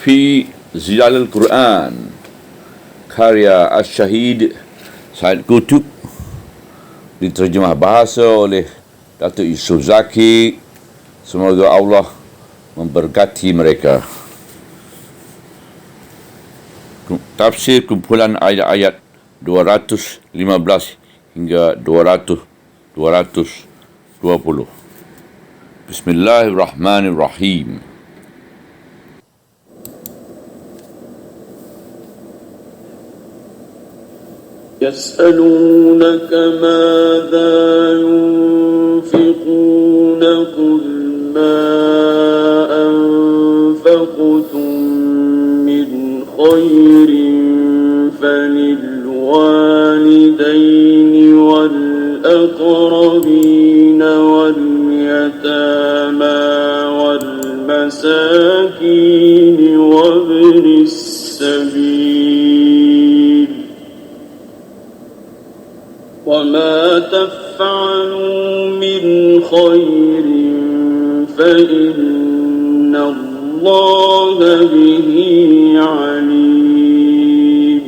fi Zilal Al-Quran karya Al-Syahid Said Qutb, diterjemah bahasa oleh Datuk Yusof Zaki. Semoga Allah memberkati mereka. Tafsir kumpulan ayat-ayat 215 hingga 220. Bismillahirrahmanirrahim. يسألونك ماذا ينفقون قل ما أنفقتم من خير فللوالدين والأقربين واليتامى والمساكين وابن السبيل وما تفعلوا من خير فإن الله به عليم.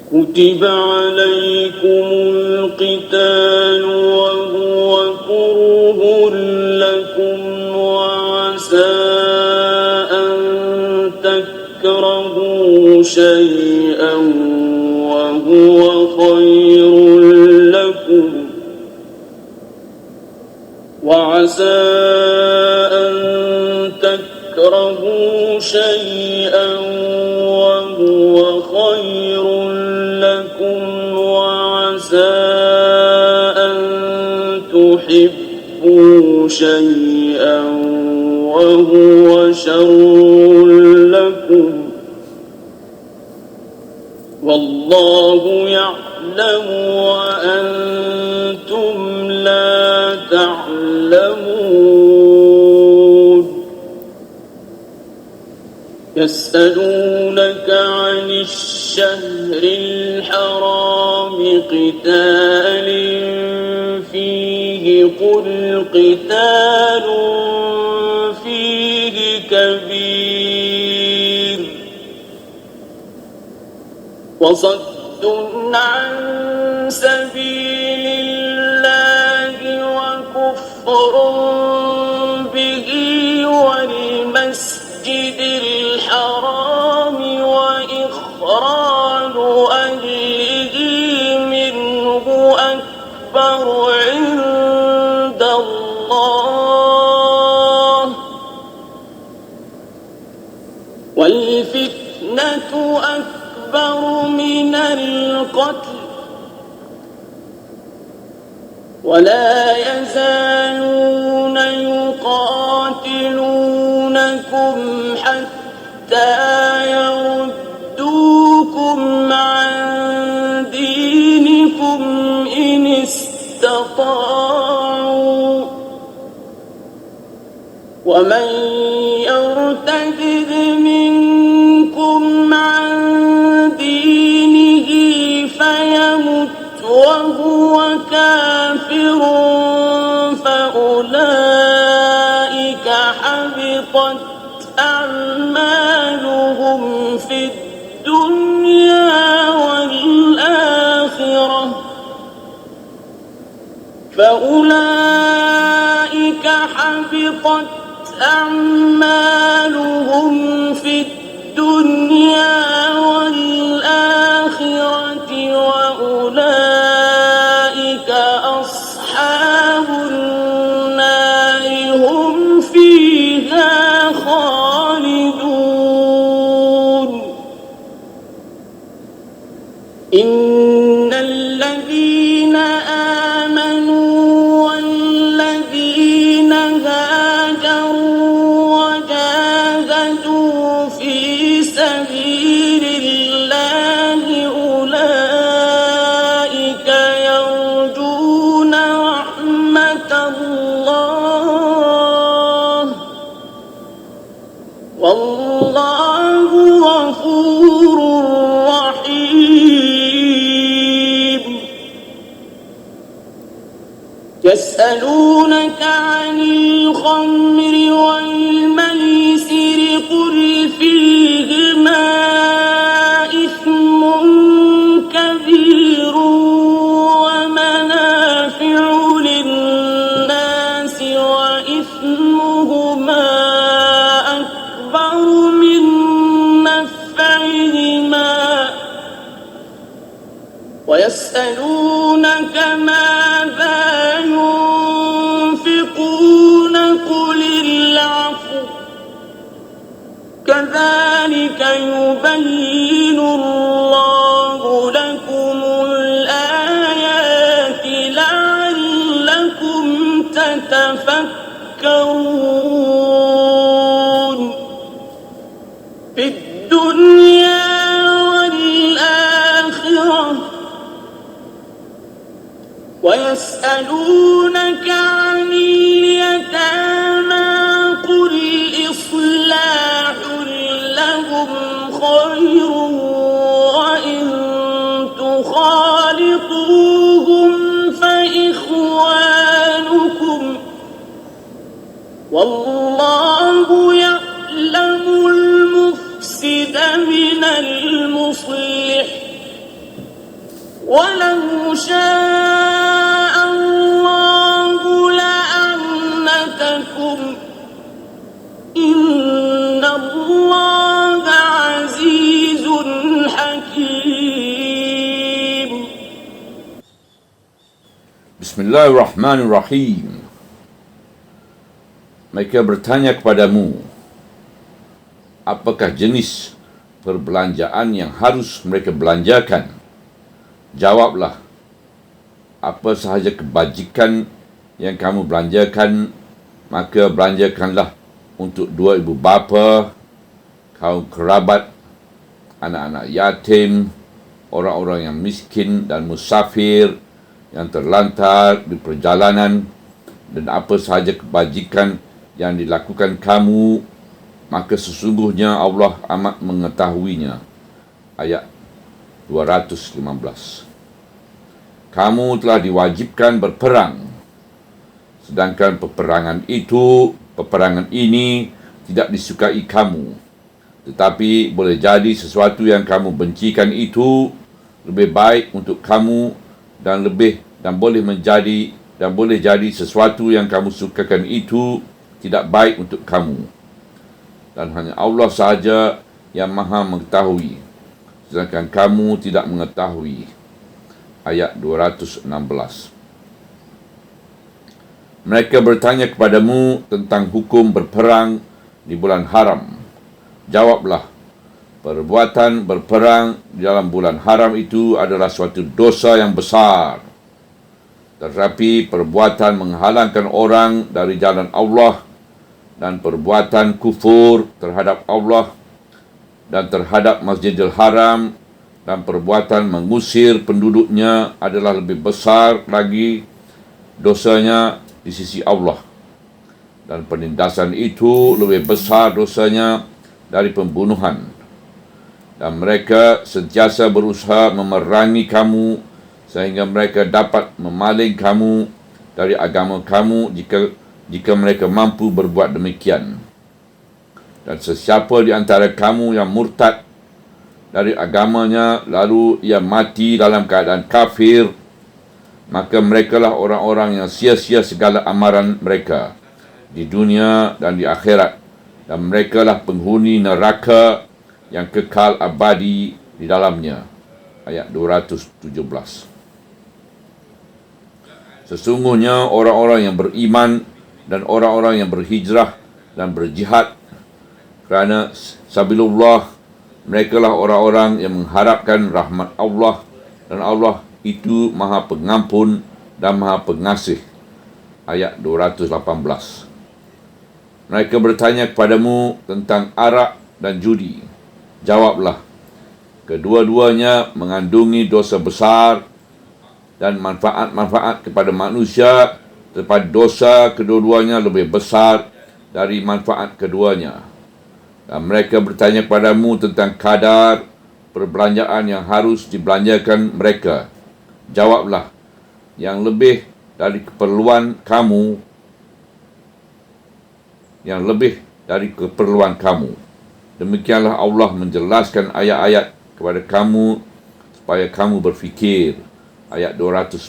كتب عليكم القتال وهو كره لكم وعسى أن تكرهوا شيئا وهو خير لكم وعسى أن تكرهوا شيئا وهو خير لكم وعسى أن تحبوا شيئا وهو شر لكم والله يعلم وأنتم لا تعلمون. يسألونك عن الشهر الحرام قتال فيه قل قتال فيه كبير وصد عن سبيل الله وكفر به والمسجد الحرام وإخراج أهله منه أكبر عند الله والفتنة أكبر من القتل ولا يزالون يقاتلونكم حتى يردوكم عن دينكم إن استطاعوا ومن يرتد منكم عن دينه فيمت وهو كافر فأولئك حبطت أعمالهم في الدنيا والآخرة أعمالهم في الدنيا والآخرة وأولئك أصحاب النار هم فيها خالدون. إن الذين آمنوا والذين هاجروا وجاهدوا في سبيل الله أولئك يرجون رحمة الله والله غفور رحيم. يسألونك عن الخمر والميسر أيهما أكبر من نفعهما ويسألونك ماذا ينفقون قل العفو كذلك يبين الله لكم الآيات لعلكم تتفكرون في الدنيا والآخرة ويسألونك عن اليتامى قل إصلاح لهم خير وإن تخالطوهم فإخوانكم والله يعلم المفسد من المصلح ولو شاء الله لأعنتكم إن الله عزيز حكيم. Bismillahirrahmanirrahim. Mereka bertanya kepadamu, apakah jenis perbelanjaan yang harus mereka belanjakan? Jawablah, apa sahaja kebajikan yang kamu belanjakan, maka belanjakanlah untuk dua ibu bapa, kaum kerabat, anak-anak yatim, orang-orang yang miskin dan musafir yang terlantar di perjalanan, dan apa sahaja kebajikan yang dilakukan kamu, maka sesungguhnya Allah amat mengetahuinya. Ayat 215. Kamu telah diwajibkan berperang, sedangkan peperangan ini tidak disukai kamu. Tetapi boleh jadi sesuatu yang kamu bencikan itu lebih baik untuk kamu, dan boleh jadi sesuatu yang kamu sukakan itu tidak baik untuk kamu. Dan hanya Allah sahaja yang maha mengetahui, sedangkan kamu tidak mengetahui. Ayat 216. Mereka bertanya kepadamu tentang hukum berperang di bulan haram. Jawablah, perbuatan berperang di dalam bulan haram itu adalah suatu dosa yang besar. Tetapi perbuatan menghalangkan orang dari jalan Allah dan perbuatan kufur terhadap Allah dan terhadap Masjidil Haram dan perbuatan mengusir penduduknya adalah lebih besar lagi dosanya di sisi Allah. Dan penindasan itu lebih besar dosanya dari pembunuhan. Dan mereka sentiasa berusaha memerangi kamu sehingga mereka dapat memaling kamu dari agama kamu jika mereka mampu berbuat demikian. Dan sesiapa di antara kamu yang murtad dari agamanya lalu ia mati dalam keadaan kafir, maka merekalah orang-orang yang sia-sia segala amaran mereka di dunia dan di akhirat, dan merekalah penghuni neraka yang kekal abadi di dalamnya. Ayat 217. Sesungguhnya orang-orang yang beriman dan orang-orang yang berhijrah dan berjihad kerana sabilullah, merekalah orang-orang yang mengharapkan rahmat Allah, dan Allah itu maha pengampun dan maha pengasih. Ayat 218. Mereka bertanya kepadamu tentang arak dan judi. Jawablah, kedua-duanya mengandungi dosa besar dan manfaat-manfaat kepada manusia, tetapi dosa kedua-duanya lebih besar dari manfaat keduanya. Dan mereka bertanya kepadamu tentang kadar perbelanjaan yang harus dibelanjakan mereka. Jawablah, yang lebih dari keperluan kamu, Demikianlah Allah menjelaskan ayat-ayat kepada kamu supaya kamu berfikir. Ayat 219.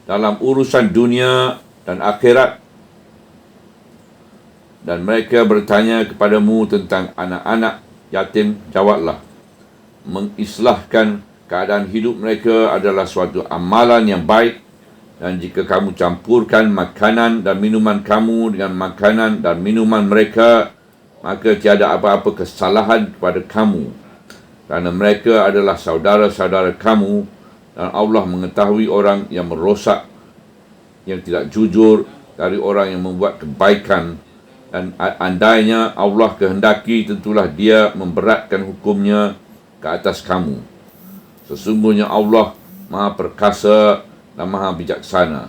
Dalam urusan dunia dan akhirat, Dan mereka bertanya kepadamu tentang anak-anak yatim, jawablah. Mengislahkan keadaan hidup mereka adalah suatu amalan yang baik, dan jika kamu campurkan makanan dan minuman kamu dengan makanan dan minuman mereka, maka tiada apa-apa kesalahan kepada kamu, kerana mereka adalah saudara-saudara kamu, dan Allah mengetahui orang yang merosak, yang tidak jujur dari orang yang membuat kebaikan. Dan andainya Allah kehendaki, tentulah Dia memberatkan hukumnya ke atas kamu. Sesungguhnya Allah Maha Perkasa dan Maha Bijaksana.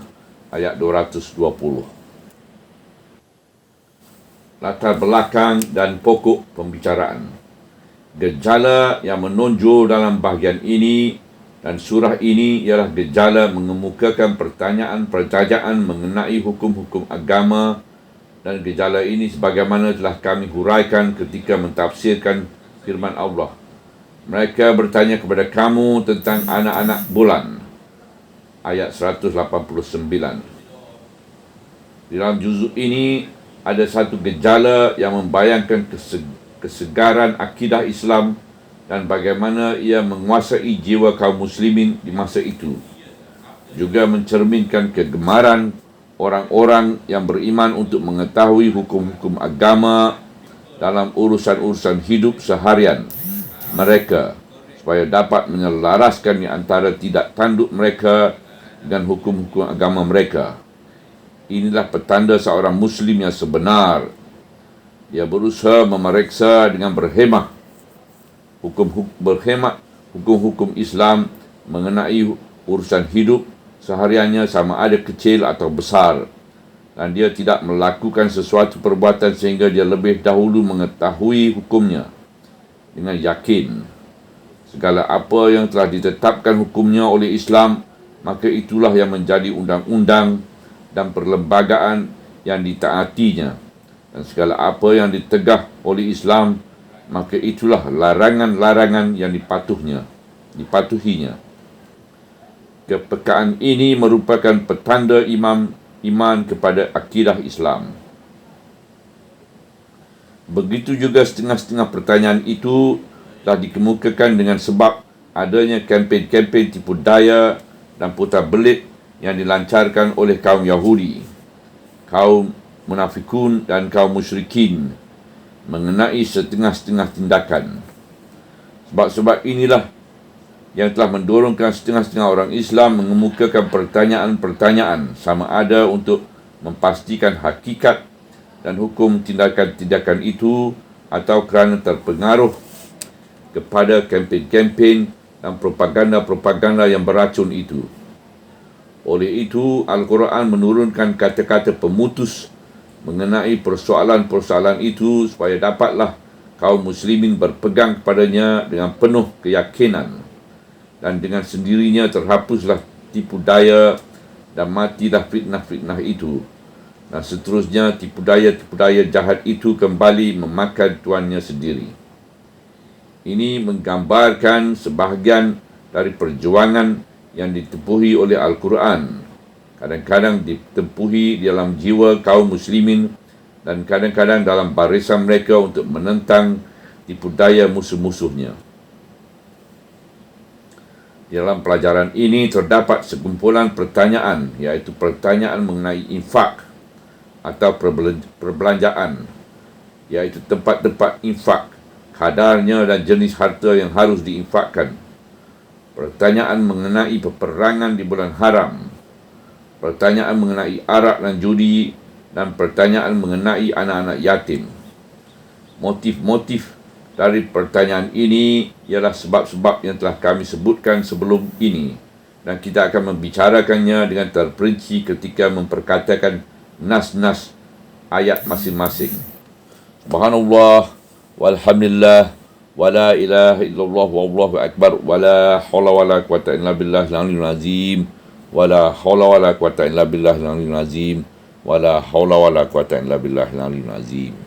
Ayat 220. Latar belakang dan pokok pembicaraan. Gejala yang menonjol dalam bahagian ini dan surah ini ialah gejala mengemukakan pertanyaan mengenai hukum-hukum agama, dan gejala ini sebagaimana telah kami huraikan ketika mentafsirkan firman Allah. Mereka bertanya kepada kamu tentang anak-anak bulan. Ayat 189. Di dalam juzuk ini ada satu gejala yang membayangkan kesegaran akidah Islam dan bagaimana ia menguasai jiwa kaum muslimin di masa itu. Juga mencerminkan kegemaran orang-orang yang beriman untuk mengetahui hukum-hukum agama dalam urusan-urusan hidup seharian mereka, supaya dapat menyelaraskan di antara tidak tanduk mereka dengan hukum-hukum agama mereka. Inilah petanda seorang muslim yang sebenar. Dia berusaha memeriksa dengan berhemah hukum-hukum Islam mengenai urusan hidup sehariannya, sama ada kecil atau besar, dan dia tidak melakukan sesuatu perbuatan sehingga dia lebih dahulu mengetahui hukumnya dengan yakin. Segala apa yang telah ditetapkan hukumnya oleh Islam, maka itulah yang menjadi undang-undang dan perlembagaan yang ditaatinya, dan segala apa yang ditegah oleh Islam, maka itulah larangan-larangan yang dipatuhinya. Kepekaan ini merupakan petanda iman kepada akidah Islam. Begitu juga setengah-setengah pertanyaan itu telah dikemukakan dengan sebab adanya kempen-kempen tipu daya dan putar belit yang dilancarkan oleh kaum Yahudi, kaum munafikun dan kaum musyrikin mengenai setengah-setengah tindakan. Sebab-sebab inilah yang telah mendorongkan setengah-setengah orang Islam mengemukakan pertanyaan-pertanyaan, sama ada untuk memastikan hakikat dan hukum tindakan-tindakan itu, atau kerana terpengaruh kepada kempen-kempen dan propaganda-propaganda yang beracun itu. Oleh itu, Al-Quran menurunkan kata-kata pemutus mengenai persoalan-persoalan itu, supaya dapatlah kaum muslimin berpegang kepadanya dengan penuh keyakinan, dan dengan sendirinya terhapuslah tipu daya dan matilah fitnah-fitnah itu, dan seterusnya tipu daya jahat itu kembali memakan tuannya sendiri. Ini menggambarkan sebahagian dari perjuangan yang ditempuhi oleh Al-Quran, kadang-kadang ditempuhi dalam jiwa kaum muslimin, dan kadang-kadang dalam barisan mereka untuk menentang tipu daya musuh-musuhnya. Di dalam pelajaran ini terdapat sekumpulan pertanyaan, iaitu pertanyaan mengenai infak atau perbelanjaan, iaitu tempat-tempat infak, kadarnya dan jenis harta yang harus diinfakkan. Pertanyaan mengenai peperangan di bulan haram, pertanyaan mengenai arak dan judi, dan pertanyaan mengenai anak-anak yatim. Motif-motif dari pertanyaan ini ialah sebab-sebab yang telah kami sebutkan sebelum ini, dan kita akan membicarakannya dengan terperinci ketika memperkatakan nas-nas ayat masing-masing. Subhanallah, walhamdulillah, wala ilaha illallah, wallahu akbar, wala hawla wala quwata illa billah al-aliyyil azim, wala hawla wala quwata illa billah al-aliyyil azim, wala hawla wala quwata illa billah al-aliyyil azim.